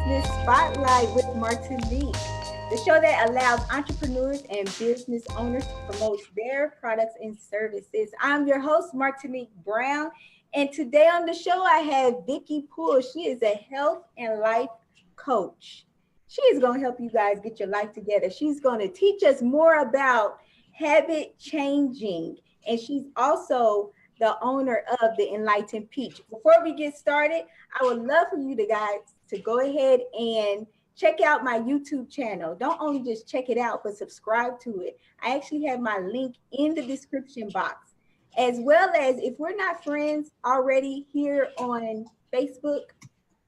Business Spotlight with Martinique, the show that allows entrepreneurs and business owners to promote their products and services. I'm your host, Martinique Brown, and today on the show I have Vickie Poole. She is a health and life coach. She is going to help you guys get your life together. She's going to teach us more about habit changing, and she's also the owner of the Enlightened Peach. Before we get started, I would love for you guys to go ahead and check out my YouTube channel. Don't only just check it out, but subscribe to it. I actually have my link in the description box, as well as if we're not friends already here on Facebook,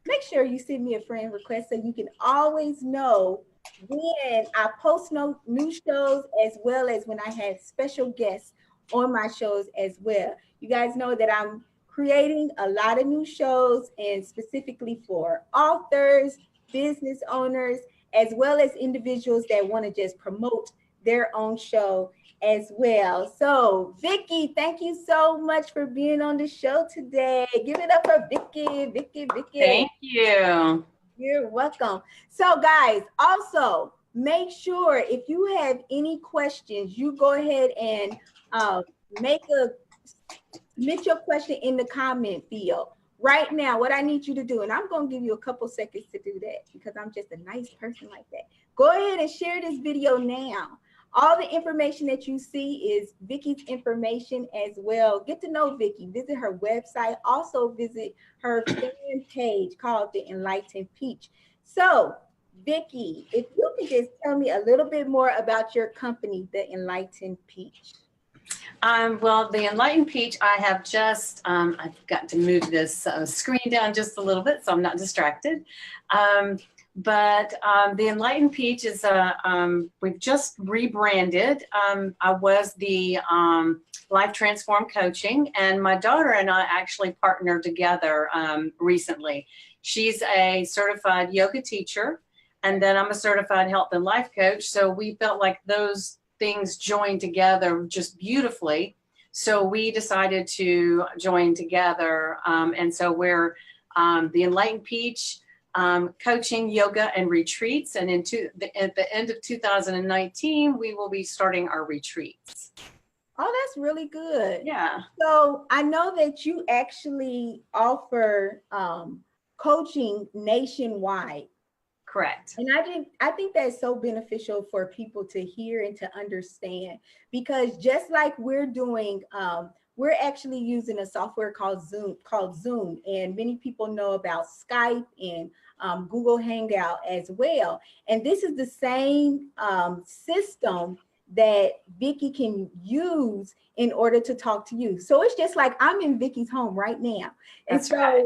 make sure you send me a friend request so you can always know when I post new shows, as well as when I have special guests on my shows as well. You guys know that I'm creating a lot of new shows, and specifically for authors, business owners, as well as individuals that want to just promote their own show as well. So Vickie, thank you so much for being on the show today. Give it up for Vickie. Thank you. You're welcome. So guys, also make sure if you have any questions, you go ahead and submit your question in the comment field. Right now, what I need you to do, and I'm going to give you a couple seconds to do that because I'm just a nice person like that. Go ahead and share this video now. All the information that you see is Vickie's information as well. Get to know Vickie. Visit her website. Also visit her fan page called the Enlightened Peach. So, Vickie, if you could just tell me a little bit more about your company, the Enlightened Peach. Well, the Enlightened Peach, I have just, I've got to move this screen down just a little bit so I'm not distracted. The Enlightened Peach is we've just rebranded. I was the Life Transform Coaching, and my daughter and I actually partnered together recently. She's a certified yoga teacher, and then I'm a certified health and life coach. So we felt like those things joined together just beautifully. So we decided to join together. And so we're the Enlightened Peach, coaching, yoga, and retreats. And at the end of 2019, we will be starting our retreats. Oh, that's really good. Yeah. So I know that you actually offer coaching nationwide. Correct. And I think that's so beneficial for people to hear and to understand, because just like we're doing, we're actually using a software called Zoom, and many people know about Skype and Google Hangout as well. And this is the same system that Vickie can use in order to talk to you. So it's just like I'm in Vickie's home right now. And That's right.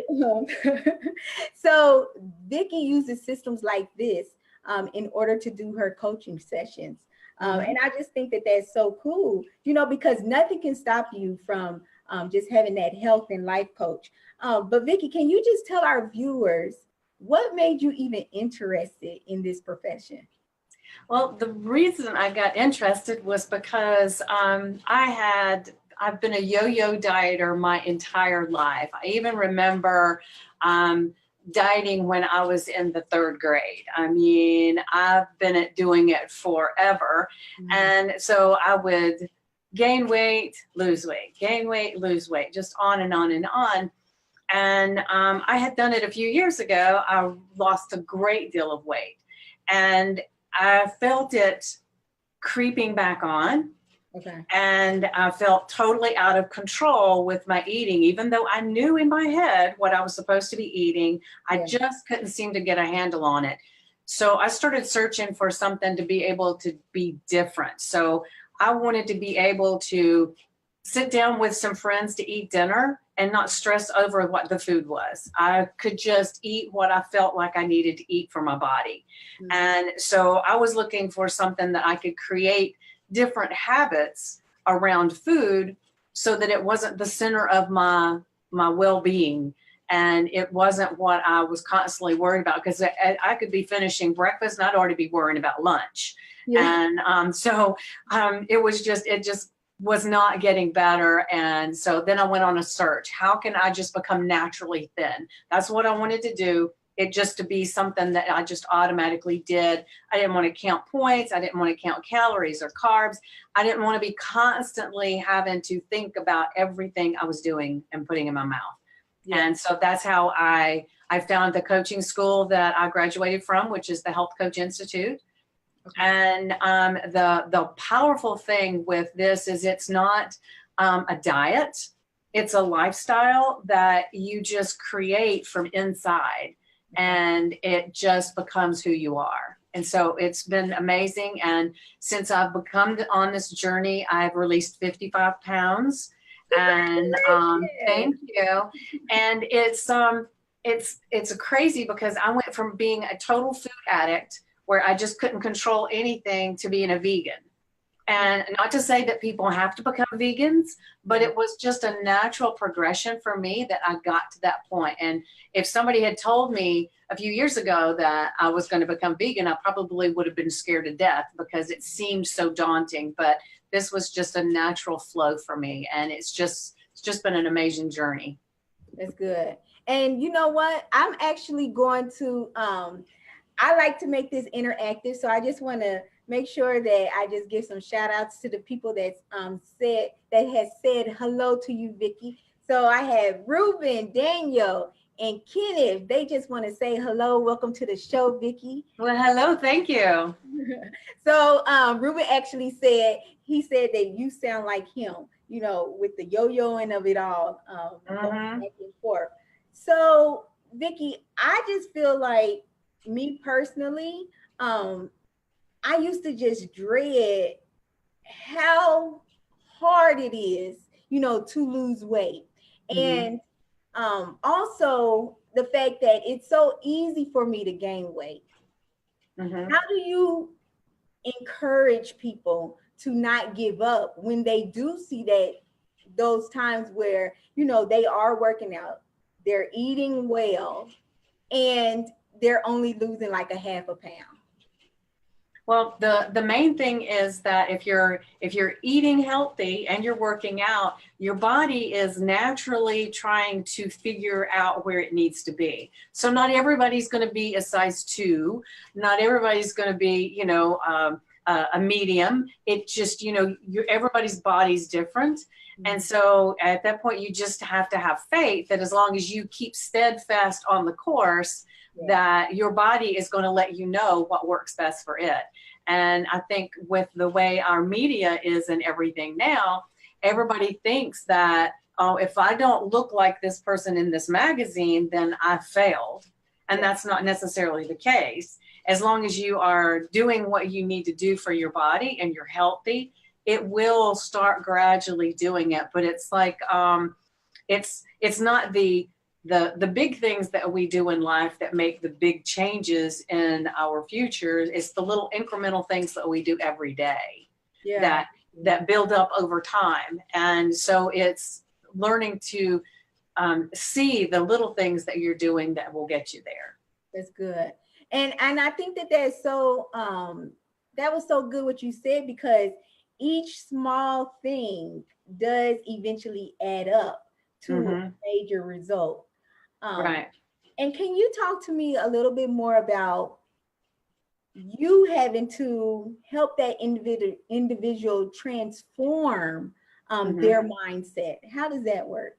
So Vickie uses systems like this in order to do her coaching sessions. And I just think that that's so cool, you know, because nothing can stop you from just having that health and life coach. But Vickie, can you just tell our viewers what made you even interested in this profession? Well, the reason I got interested was because I've been a yo-yo dieter my entire life. I even remember dieting when I was in the 3rd grade. I mean, I've been doing it forever. Mm-hmm. And so I would gain weight, lose weight, gain weight, lose weight, just on and on and on. And I had done it a few years ago. I lost a great deal of weight, and I felt it creeping back on. Okay. And I felt totally out of control with my eating, even though I knew in my head what I was supposed to be eating. I just couldn't seem to get a handle on it. So I started searching for something to be able to be different. So I wanted to be able to sit down with some friends to eat dinner and not stress over what the food was. I could just eat what I felt like I needed to eat for my body. Mm-hmm. And so I was looking for something that I could create different habits around food so that it wasn't the center of my well-being. And it wasn't what I was constantly worried about, because I could be finishing breakfast and I'd already be worrying about lunch. Yeah. And it just was not getting better. And so then I went on a search. How can I just become naturally thin? That's what I wanted to do. it just to be something that I just automatically did. I didn't want to count points. I didn't want to count calories or carbs. I didn't want to be constantly having to think about everything I was doing and putting in my mouth. Yeah. And so that's how I found the coaching school that I graduated from, which is the Health Coach Institute. Okay. And the powerful thing with this is it's not a diet. It's a lifestyle that you just create from inside, and it just becomes who you are. And so it's been amazing. And since I've become on this journey, I've released 55 pounds. And thank you. And it's crazy because I went from being a total food addict where I just couldn't control anything to being a vegan. And not to say that people have to become vegans, but it was just a natural progression for me that I got to that point. And if somebody had told me a few years ago that I was going to become vegan, I probably would have been scared to death because it seemed so daunting. But this was just a natural flow for me. And it's just been an amazing journey. That's good. And you know what? I'm actually going to, I like to make this interactive. So I just want to make sure that I just give some shout outs to the people that has said hello to you, Vickie. So I have Ruben, Daniel, and Kenneth. They just want to say hello. Welcome to the show, Vickie. Well, hello. Thank you. So Ruben actually said that you sound like him, you know, with the yo-yoing of it all, back and forth. So Vickie, I just feel like, me personally, I used to just dread how hard it is, you know, to lose weight. And also the fact that it's so easy for me to gain weight. How do you encourage people to not give up when they do see that those times where, you know, they are working out, they're eating well, and they're only losing like a half a pound? Well, the main thing is that if you're eating healthy and you're working out, your body is naturally trying to figure out where it needs to be. So not everybody's going to be a size 2. Not everybody's going to be, you know, a medium. It just, you know, everybody's body's different. And so at that point, you just have to have faith that as long as you keep steadfast on the course, that your body is going to let you know what works best for it. And I think with the way our media is and everything now, everybody thinks that, oh, if I don't look like this person in this magazine, then I failed. And that's not necessarily the case. As long as you are doing what you need to do for your body and you're healthy, it will start gradually doing it. But it's like, it's not the big things that we do in life that make the big changes in our future. It's the little incremental things that we do every day that build up over time. And so it's learning to see the little things that you're doing that will get you there. That's good. And I think that's so, that was so good what you said, because each small thing does eventually add up to a major result. Right. And can you talk to me a little bit more about you having to help that individual transform their mindset? How does that work?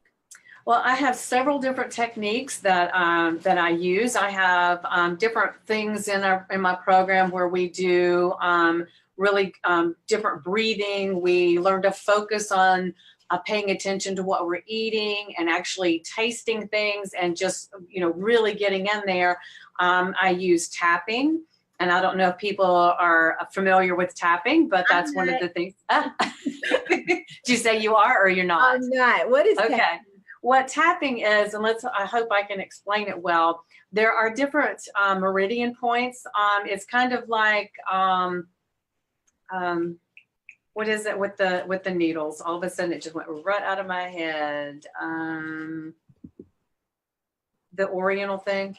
Well, I have several different techniques that I use. I have different things in my program where we do really different breathing. We learn to focus on paying attention to what we're eating and actually tasting things and just, you know, really getting in there. I use tapping, and I don't know if people are familiar with tapping, but that's one of the things. Did you say you are or you're not? I'm not. What is tapping? What tapping is, and I hope I can explain it well. There are different meridian points. It's kind of like, what is it with the needles? All of a sudden it just went right out of my head. The Oriental thing.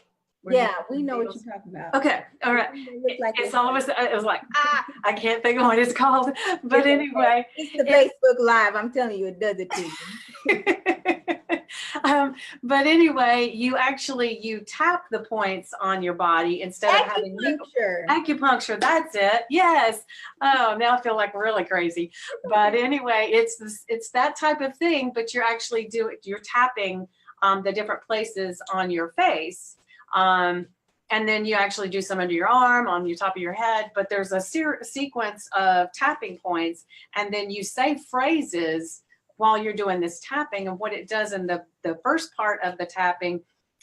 Yeah, we know what you're talking about. Okay, all right. It's all of a sudden, it was like, I can't think of what it's called. But anyway. It's the Facebook Live. I'm telling you, it does it to you. But anyway, you tap the points on your body instead of having acupuncture. That's it. Yes. Oh, now I feel like really crazy. But anyway, it's that type of thing, but you're tapping the different places on your face. And then you actually do some under your arm, on your top of your head, but there's a sequence of tapping points, and then you say phrases while you're doing this tapping. And what it does in the first part of the tapping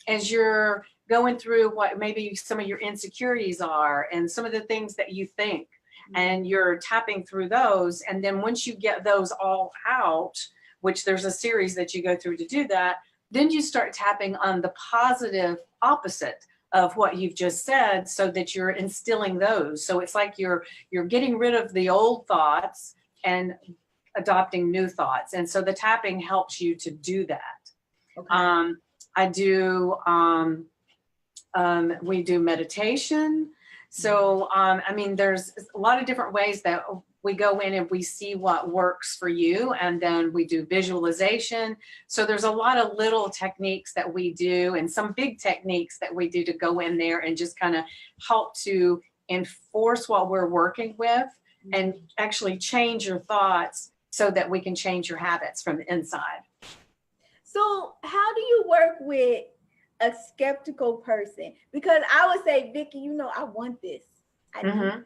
is you're going through what maybe some of your insecurities are and some of the things that you think, and you're tapping through those. And then once you get those all out, which there's a series that you go through to do that, then you start tapping on the positive opposite of what you've just said, so that you're instilling those. So it's like you're getting rid of the old thoughts and adopting new thoughts. And so the tapping helps you to do that. Okay. We do meditation. So, I mean, there's a lot of different ways that we go in and we see what works for you. And then we do visualization. So there's a lot of little techniques that we do, and some big techniques that we do to go in there and just kind of help to enforce what we're working with and actually change your thoughts so that we can change your habits from the inside. So how do you work with a skeptical person? Because I would say, Vickie, I want this. I need this.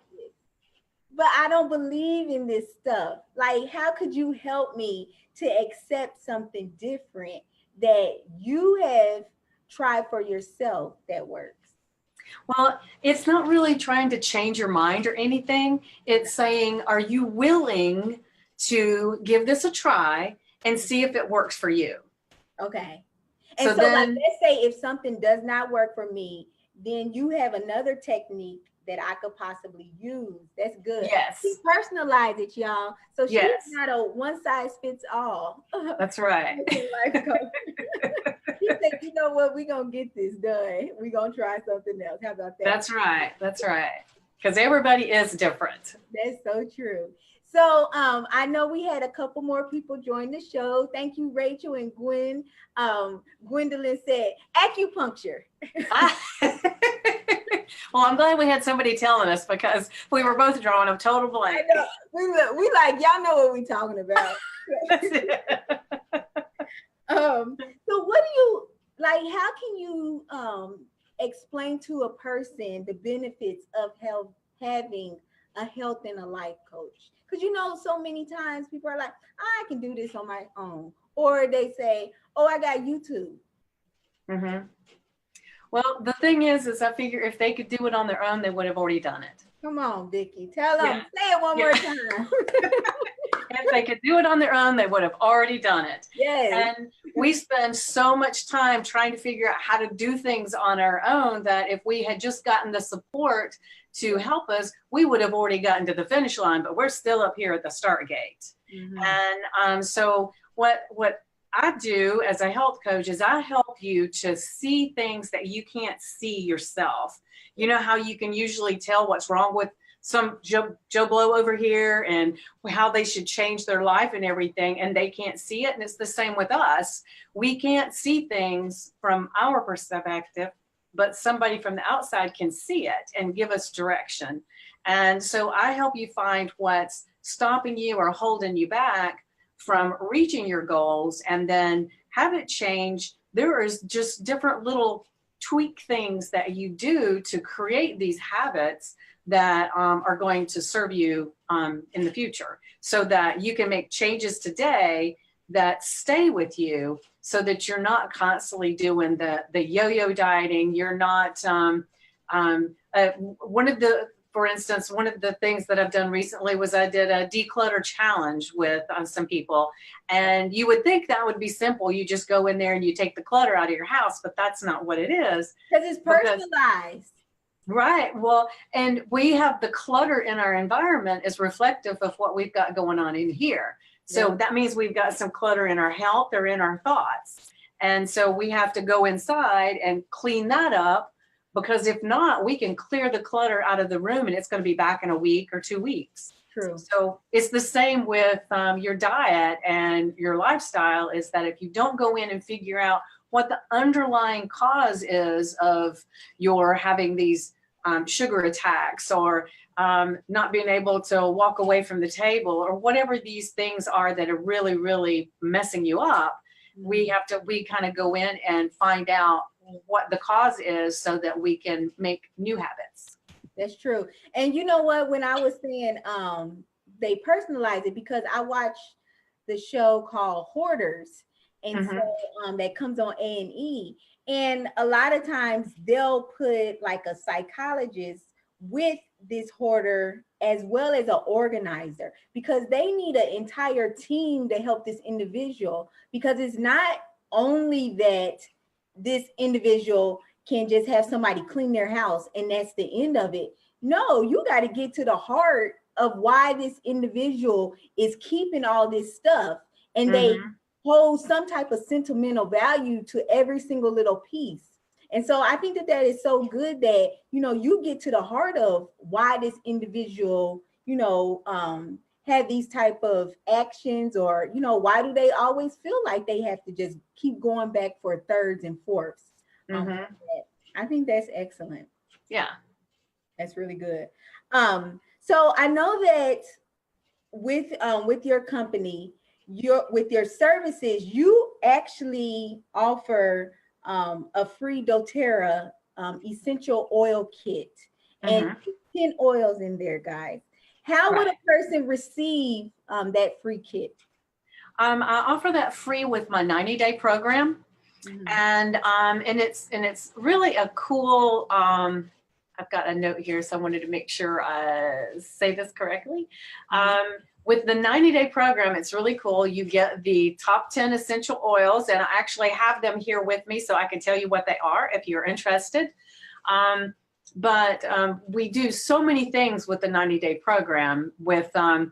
But I don't believe in this stuff. Like, how could you help me to accept something different that you have tried for yourself that works? Well, it's not really trying to change your mind or anything. It's saying, are you willing to give this a try and see if it works for you? Okay. And so then, like, let's say if something does not work for me, then you have another technique that I could possibly use. That's good. Yes. She personalized it, y'all. So she's not a one size fits all. That's right. She said, you know what? We're going to get this done. We're going to try something else. How about that? That's right. That's right. Because everybody is different. That's so true. So I know we had a couple more people join the show. Thank you, Rachel and Gwen. Gwendolyn said acupuncture. Well, I'm glad we had somebody telling us, because we were both drawing a total blank. I know. We like, y'all know what we're talking about. So what do you like? How can you explain to a person the benefits of having a health and a life coach? Because so many times people are like, I can do this on my own, or they say, oh, I got YouTube. Well, the thing is I figure if they could do it on their own, they would have already done it. Come on, Vickie, tell them. Say it one more time. If they could do it on their own, they would have already done it. Yes. And we spend so much time trying to figure out how to do things on our own that if we had just gotten the support to help us, we would have already gotten to the finish line, but we're still up here at the start gate. And so what I do as a health coach is I help you to see things that you can't see yourself. You know how you can usually tell what's wrong with some Joe Blow over here and how they should change their life and everything, and they can't see it. And it's the same with us. We can't see things from our perspective, but somebody from the outside can see it and give us direction. And so I help you find what's stopping you or holding you back from reaching your goals, and then have it change. There is just different little tweak things that you do to create these habits that are going to serve you in the future, so that you can make changes today that stay with you, so that you're not constantly doing the yo-yo dieting. You're not for instance, one of the things that I've done recently was I did a declutter challenge with some people. And you would think that would be simple. You just go in there and you take the clutter out of your house, but that's not what it is. Because it's personalized. Right. Well, and we have the clutter in our environment is reflective of what we've got going on in here. So that means we've got some clutter in our health or in our thoughts. And so we have to go inside and clean that up, because if not, we can clear the clutter out of the room and it's going to be back in a week or 2 weeks. True. So it's the same with your diet and your lifestyle, is that if you don't go in and figure out what the underlying cause is of your having these sugar attacks, or not being able to walk away from the table, or whatever these things are that are really, really messing you up, we kind of go in and find out what the cause is so that we can make new habits. That's true. And you know what? When I was saying they personalize it, because I watched the show called Hoarders, and so that comes on A&E. And a lot of times they'll put like a psychologist with this hoarder as well as an organizer, because they need an entire team to help this individual, because it's not only that this individual can just have somebody clean their house and that's the end of it. No, you got to get to the heart of why this individual is keeping all this stuff, and they hold some type of sentimental value to every single little piece. And so I think that that is so good that, you know, you get to the heart of why this individual, you know, have these type of actions, or, you know, why do they always feel like they have to just keep going back for thirds and fourths. I think that's excellent. Yeah. That's really good. So I know that with your company, with your services, you actually offer a free doTERRA essential oil kit, and 10 oils in there, guys. How would a person receive that free kit? I offer that free with my 90-day program. And it's really a cool, I've got a note here, so I wanted to make sure I say this correctly. With the 90-day program, it's really cool. You get the top 10 essential oils, and I actually have them here with me so I can tell you what they are if you're interested. But we do so many things with the 90-day program. With the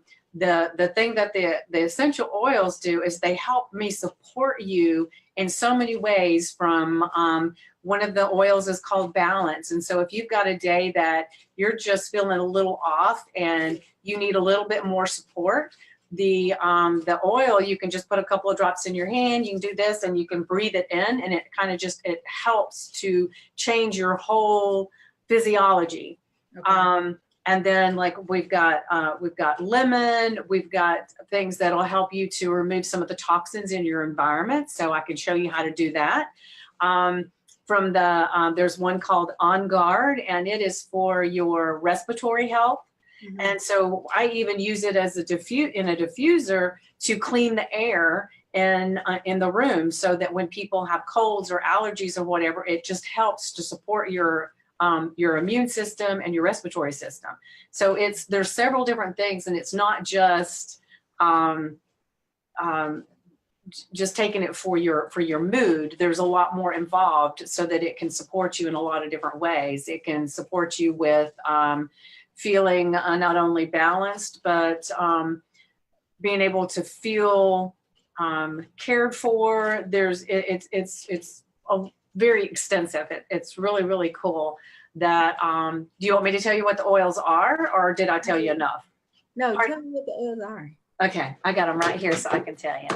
thing that the essential oils do is they help me support you in so many ways. From one of the oils is called balance. And so if you've got a day that you're just feeling a little off and you need a little bit more support, the oil, you can just put a couple of drops in your hand, you can do this, and you can breathe it in, and it kind of just, it helps to change your whole physiology. And then, like, we've got lemon, we've got things that'll help you to remove some of the toxins in your environment. So I can show you how to do that. From there's one called On Guard, and it is for your respiratory health. And so I even use it as a diffuser to clean the air in the room, so that when people have colds or allergies or whatever, it just helps to support your immune system and your respiratory system. So there's several different things, and it's not just taking it for your mood. There's a lot more involved, so that it can support you in a lot of different ways. It can support you with feeling not only balanced, but being able to feel cared for. It's a very extensive. It's really, really cool. That do you want me to tell you what the oils are, or did I tell you enough? No, tell me what the oils are. Okay, I got them right here so I can tell you.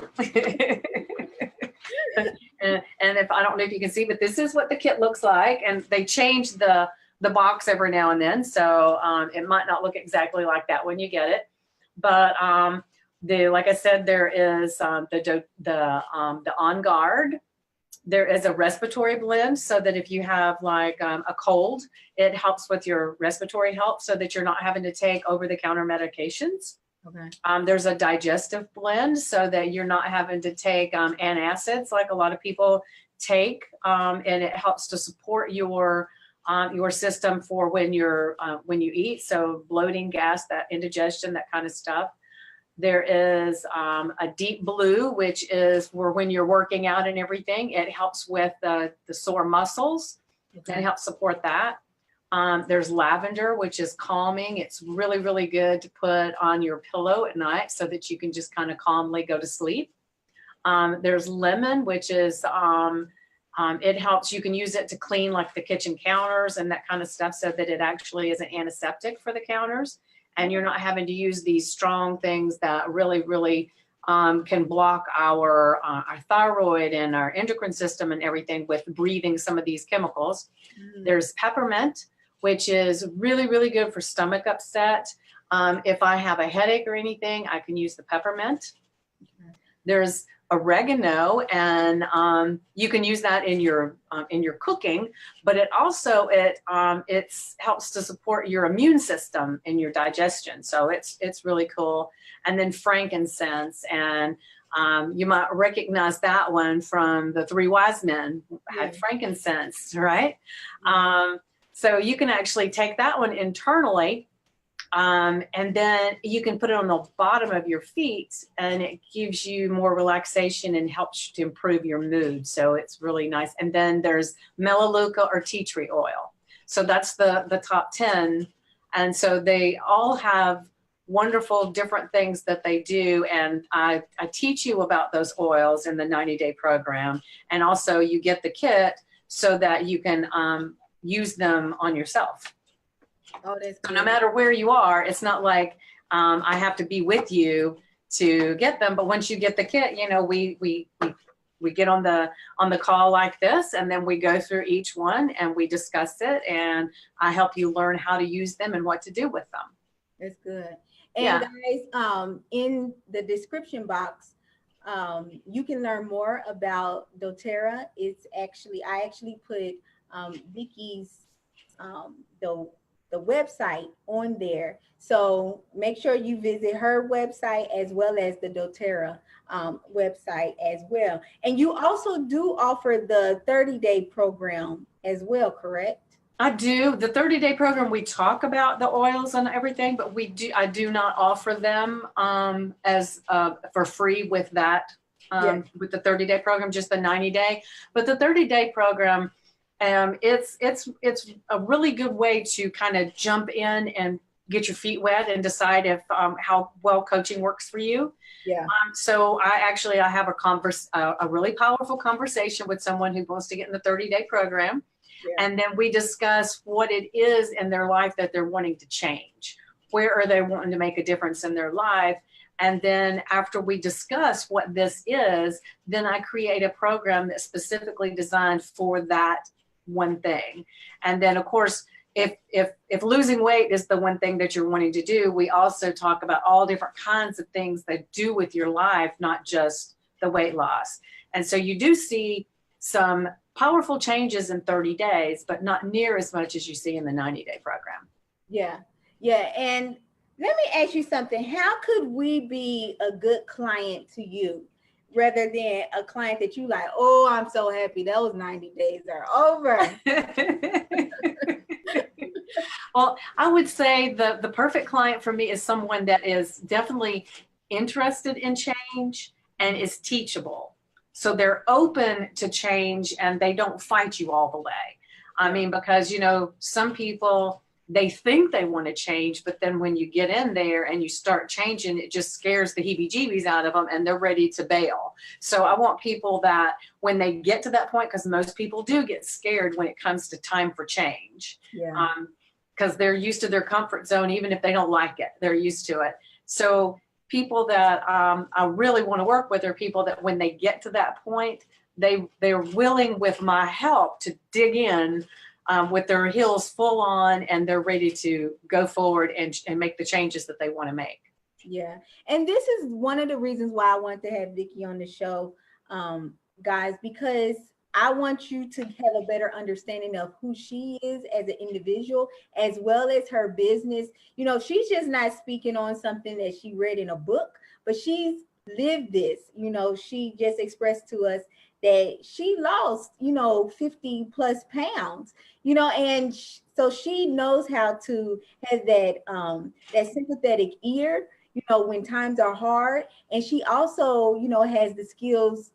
And if I don't know if you can see, but this is what the kit looks like, and they change the box every now and then, so it might not look exactly like that when you get it. But like I said, there is the On Guard. There is a respiratory blend, so that if you have like a cold, it helps with your respiratory health, so that you're not having to take over-the-counter medications. There's a digestive blend, so that you're not having to take antacids like a lot of people take, and it helps to support your system for when you eat, so bloating, gas, that indigestion, that kind of stuff. There is a deep blue, which is for when you're working out and everything. It helps with the sore muscles. It helps support that. There's lavender, which is calming. It's really, really good to put on your pillow at night, so that you can just kind of calmly go to sleep. There's lemon, which is, it helps, you can use it to clean like the kitchen counters and that kind of stuff, so that it actually is an antiseptic for the counters. and you're not having to use these strong things that really can block our thyroid and our endocrine system and everything with breathing some of these chemicals. There's peppermint, which is really good for stomach upset. If I have a headache or anything, I can use the peppermint. There's oregano, and you can use that in your cooking, but it also helps to support your immune system and your digestion. So it's really cool. And then frankincense, and you might recognize that one from the Three Wise Men had frankincense, right? So you can actually take that one internally. And then you can put it on the bottom of your feet, and it gives you more relaxation and helps to improve your mood. So it's really nice. And then there's melaleuca or tea tree oil. So that's the top 10. And so they all have wonderful different things that they do. And I teach you about those oils in the 90-day program. And also you get the kit so that you can use them on yourself. Oh, that's so no matter where you are, it's not like I have to be with you to get them. But once you get the kit, you know, we get on the call like this, and then we go through each one and we discuss it, and I help you learn how to use them and what to do with them. That's good. And guys, in the description box, you can learn more about doTERRA. I actually put Vickie's the website on there. So make sure you visit her website as well as the doTERRA website as well. And you also do offer the 30-day program as well, correct? I do. The 30-day program, we talk about the oils and everything, but I do not offer them as for free with that, with the 30-day program, just the 90-day. But the 30-day program, it's a really good way to kind of jump in and get your feet wet and decide if how well coaching works for you. Yeah. So I have a really powerful conversation with someone who wants to get in the 30-day program. Yeah. And then we discuss what it is in their life that they're wanting to change. Where are they wanting to make a difference in their life? And then after we discuss what this is, then I create a program that's specifically designed for that one thing. And then, of course, if losing weight is the one thing that you're wanting to do, we also talk about all different kinds of things that do with your life, not just the weight loss. And so you do see some powerful changes in 30 days, but not near as much as you see in the 90-day program. Yeah. Yeah. And let me ask you something. How could we be a good client to you rather than a client that you like, oh, I'm so happy those 90 days are over? Well, I would say the perfect client for me is someone that is definitely interested in change and is teachable. So they're open to change and they don't fight you all the way. I mean, because, you know, some people, they think they want to change, but then when you get in there and you start changing, it just scares the heebie-jeebies out of them and they're ready to bail. So I want people that when they get to that point, because most people do get scared when it comes to time for change, because they're used to their comfort zone, even if they don't like it, they're used to it. So people that I really want to work with are people that when they get to that point, they're willing with my help to dig in with their heels full on, and they're ready to go forward and make the changes that they want to make. Yeah. And this is one of the reasons why I wanted to have Vickie on the show, guys, because I want you to have a better understanding of who she is as an individual, as well as her business. You know, she's just not speaking on something that she read in a book, but she's lived this. You know, she just expressed to us that she lost, 50 plus pounds, and so she knows how to have that sympathetic ear, when times are hard. And she also, has the skills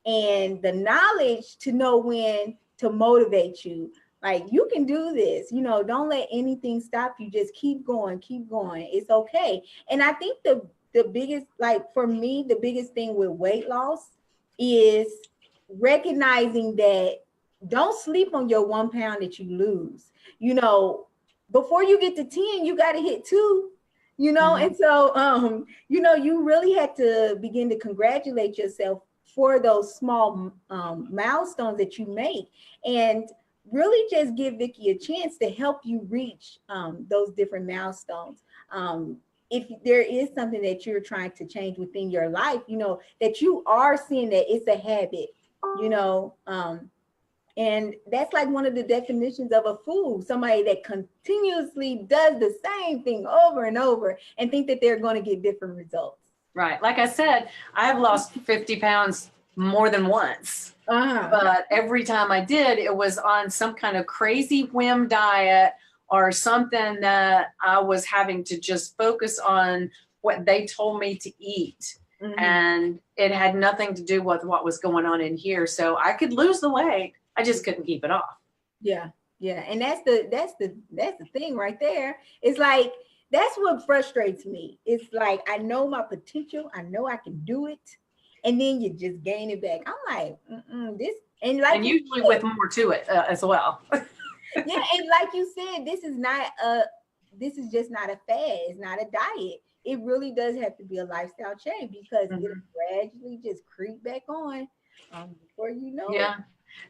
and the knowledge to know when to motivate you. Like, you can do this, don't let anything stop you. Just keep going. It's okay. And I think the biggest, like for me, the biggest thing with weight loss is recognizing that don't sleep on your 1 pound that you lose. Before you get to 10, you got to hit 2. you know, and so, you know, you really had to begin to congratulate yourself for those small milestones that you make, and really just give Vickie a chance to help you reach those different milestones. If there is something that you're trying to change within your life, you know, that you are seeing that it's a habit, you know, and that's like one of the definitions of a fool, somebody that continuously does the same thing over and over and think that they're going to get different results. Right. Like I said, I've lost 50 pounds more than once. But every time I did, it was on some kind of crazy whim diet or something that I was having to just focus on what they told me to eat. And it had nothing to do with what was going on in here. So I could lose the weight. I just couldn't keep it off. Yeah. Yeah. And that's the thing right there. It's like, that's what frustrates me. It's like, I know my potential. I know I can do it. And then you just gain it back. I'm like, this, and like, and usually with more to it as well. Yeah. And like you said, this is just not a fad. It's not a diet. It really does have to be a lifestyle change, because it'll gradually just creep back on before you know it.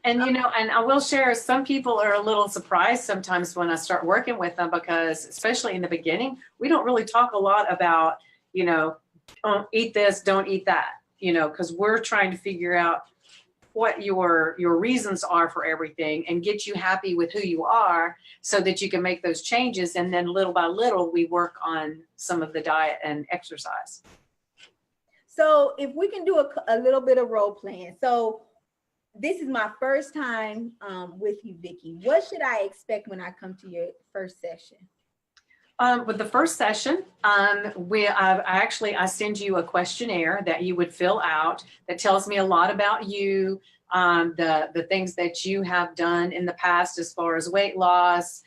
And, you know, and I will share, some people are a little surprised sometimes when I start working with them, because especially in the beginning, we don't really talk a lot about, you know, don't eat this, don't eat that, you know, because we're trying to figure out what your reasons are for everything and get you happy with who you are so that you can make those changes. And then little by little, we work on some of the diet and exercise. So if we can do a little bit of role playing. So this is my first time with you, Vickie. What should I expect when I come to your first session? With the first session, I send you a questionnaire that you would fill out that tells me a lot about you, the things that you have done in the past as far as weight loss,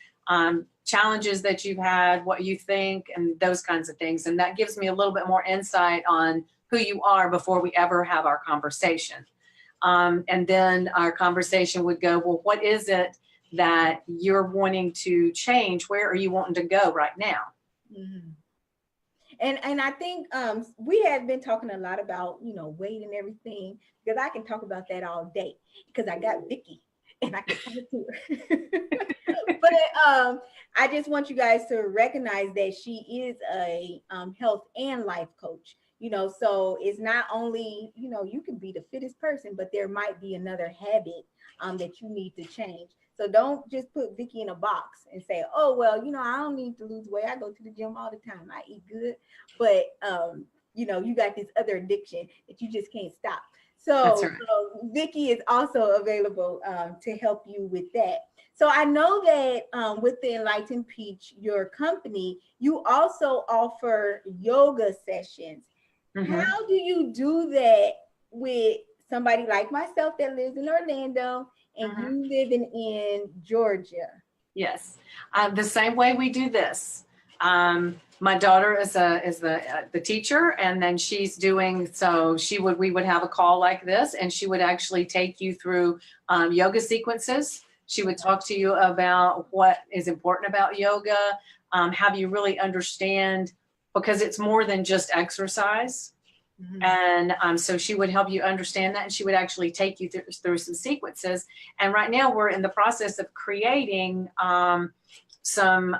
challenges that you've had, what you think, and those kinds of things. And that gives me a little bit more insight on who you are before we ever have our conversation. And then our conversation would go, well, what is it that you're wanting to change? Where are you wanting to go right now? And I think we have been talking a lot about, you know, weight and everything, because I can talk about that all day, because I got Vickie and I can talk to her. But I just want you guys to recognize that she is a health and life coach. You know, so it's not only, you know, you can be the fittest person, but there might be another habit that you need to change. So don't just put Vickie in a box and say, oh, well, you know, I don't need to lose weight. I go to the gym all the time. I eat good. But, you know, you got this other addiction that you just can't stop. So, right. So Vickie is also available to help you with that. So I know that with the Enlightened Peach, your company, you also offer yoga sessions. How do you do that with somebody like myself that lives in Orlando and you living in Georgia? Yes, the same way we do this. My daughter is the teacher, and then she's doing, so we would have a call like this, and she would actually take you through yoga sequences. She would talk to you about what is important about yoga, have you really understand, because it's more than just exercise. And so she would help you understand that, and she would actually take you through some sequences. And right now we're in the process of creating some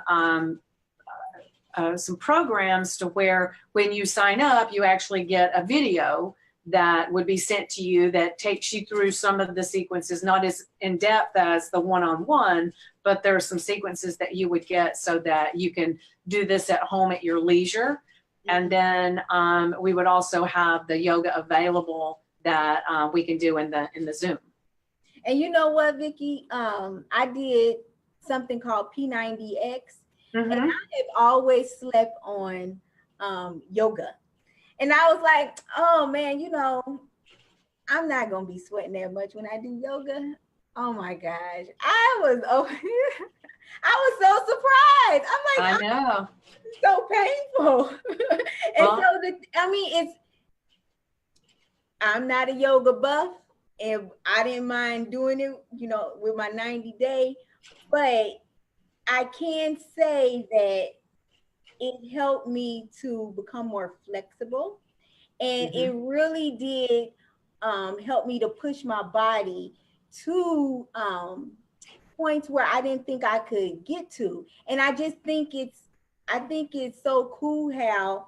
programs to where when you sign up, you actually get a video that would be sent to you that takes you through some of the sequences, not as in depth as the one-on-one, but there are some sequences that you would get so that you can do this at home at your leisure. And then we would also have the yoga available that we can do in the Zoom. And you know what, Vickie? I did something called P90X, and I have always slept on yoga. And I was like, oh man, you know, I'm not gonna be sweating that much when I do yoga. Oh my gosh, I was so surprised. I'm like, I know, it's so painful. And so I'm not a yoga buff, and I didn't mind doing it, you know, with my 90 day, but I can say that it helped me to become more flexible, and Mm-hmm. it really did help me to push my body to points where I didn't think I could get to. And I think it's so cool how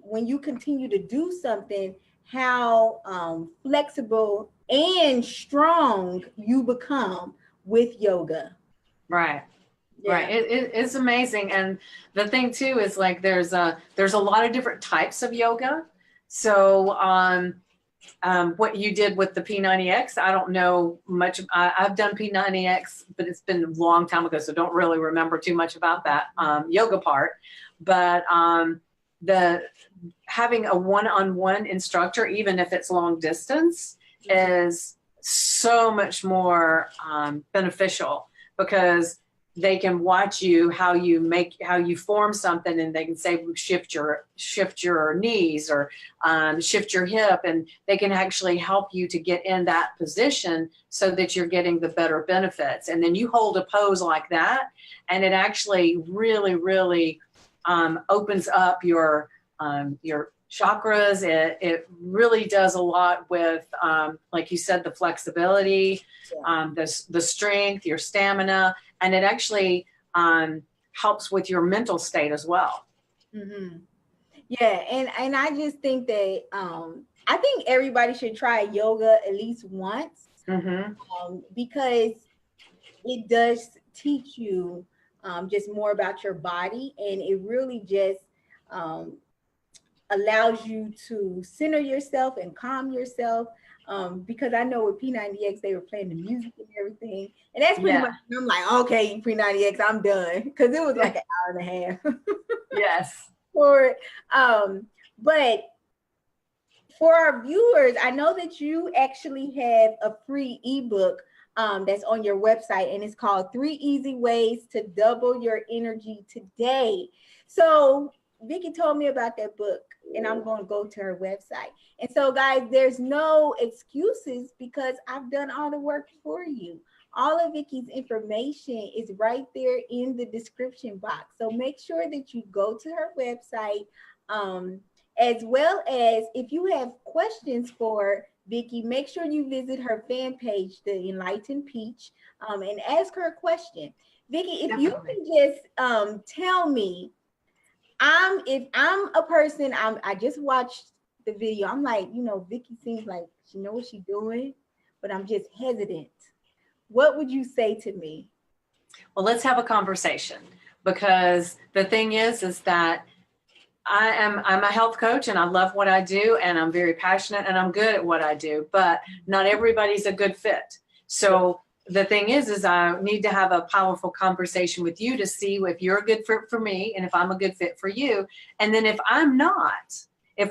when you continue to do something, how flexible and strong you become with yoga. Right. Yeah. Right. It's amazing. And the thing too is like there's a lot of different types of yoga. So what you did with the P90X, I don't know much. I've done P90X, but it's been a long time ago, so don't really remember too much about that yoga part. But the having a one-on-one instructor, even if it's long distance, is so much more beneficial, because they can watch you how you form something, and they can say shift your knees, or shift your hip, and they can actually help you to get in that position so that you're getting the better benefits. And then you hold a pose like that, and it actually really opens up your chakras. It really does a lot with, like you said, the flexibility, the strength, your stamina, and it actually helps with your mental state as well. Mm-hmm. Yeah, and I just think that I think everybody should try yoga at least once, Mm-hmm. because it does teach you just more about your body, and it really just um, allows you to center yourself and calm yourself. Because I know with P90X they were playing the music and everything, and that's pretty Yeah. much. I'm like, okay, P90X, I'm done, because it was like an hour and a half Yes. for it. But for our viewers, I know that you actually have a free ebook that's on your website, and it's called 3 Easy Ways to Double Your Energy Today. So Vickie told me about that book, and I'm going to go to her website. And so, guys, there's no excuses, because I've done all the work for you. All of Vickie's information is right there in the description box. So make sure that you go to her website. As well as, if you have questions for Vickie, make sure you visit her fan page, The Enlightened Peach, and ask her a question. Vickie, if you Definitely. can just tell me, if I'm a person, I just watched the video. I'm like, Vickie seems like she knows what she's doing, but I'm just hesitant. What would you say to me? Well, let's have a conversation, because the thing is that I'm a health coach, and I love what I do, and I'm very passionate, and I'm good at what I do, but not everybody's a good fit. So the thing is I need to have a powerful conversation with you to see if you're a good fit for me, and if I'm a good fit for you. And then if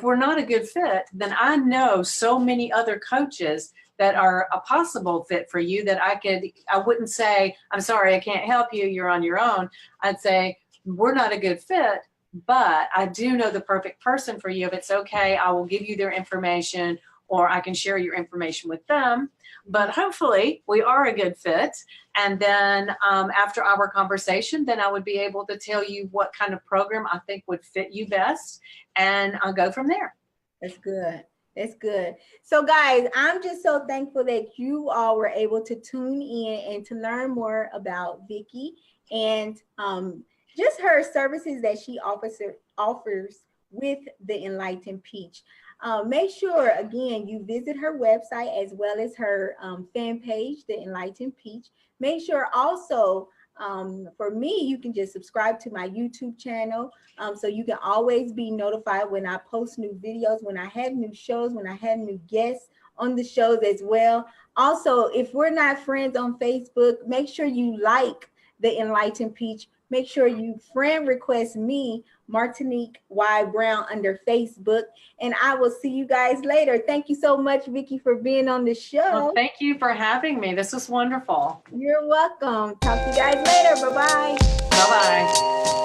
we're not a good fit, then I know so many other coaches that are a possible fit for you, that I wouldn't say, I'm sorry, I can't help you, you're on your own. I'd say, we're not a good fit, but I do know the perfect person for you. If it's okay, I will give you their information, or I can share your information with them. But hopefully we are a good fit. And then after our conversation, then I would be able to tell you what kind of program I think would fit you best. And I'll go from there. That's good. That's good. So, guys, I'm just so thankful that you all were able to tune in and to learn more about Vickie, and just her services that she offers with the Enlightened Peach. Make sure, again, you visit her website as well as her fan page, the Enlightened Peach. Make sure also, for me, you can just subscribe to my YouTube channel, so you can always be notified when I post new videos, when I have new shows, when I have new guests on the shows as well. Also, if we're not friends on Facebook, make sure you like the Enlightened Peach. Make sure you friend request me, Martinique Y Brown, under Facebook, and I will see you guys later. Thank you so much, Vickie, for being on the Well, show. thank you for having me. This was wonderful. You're welcome. Talk to you guys later. Bye-bye. Bye-bye.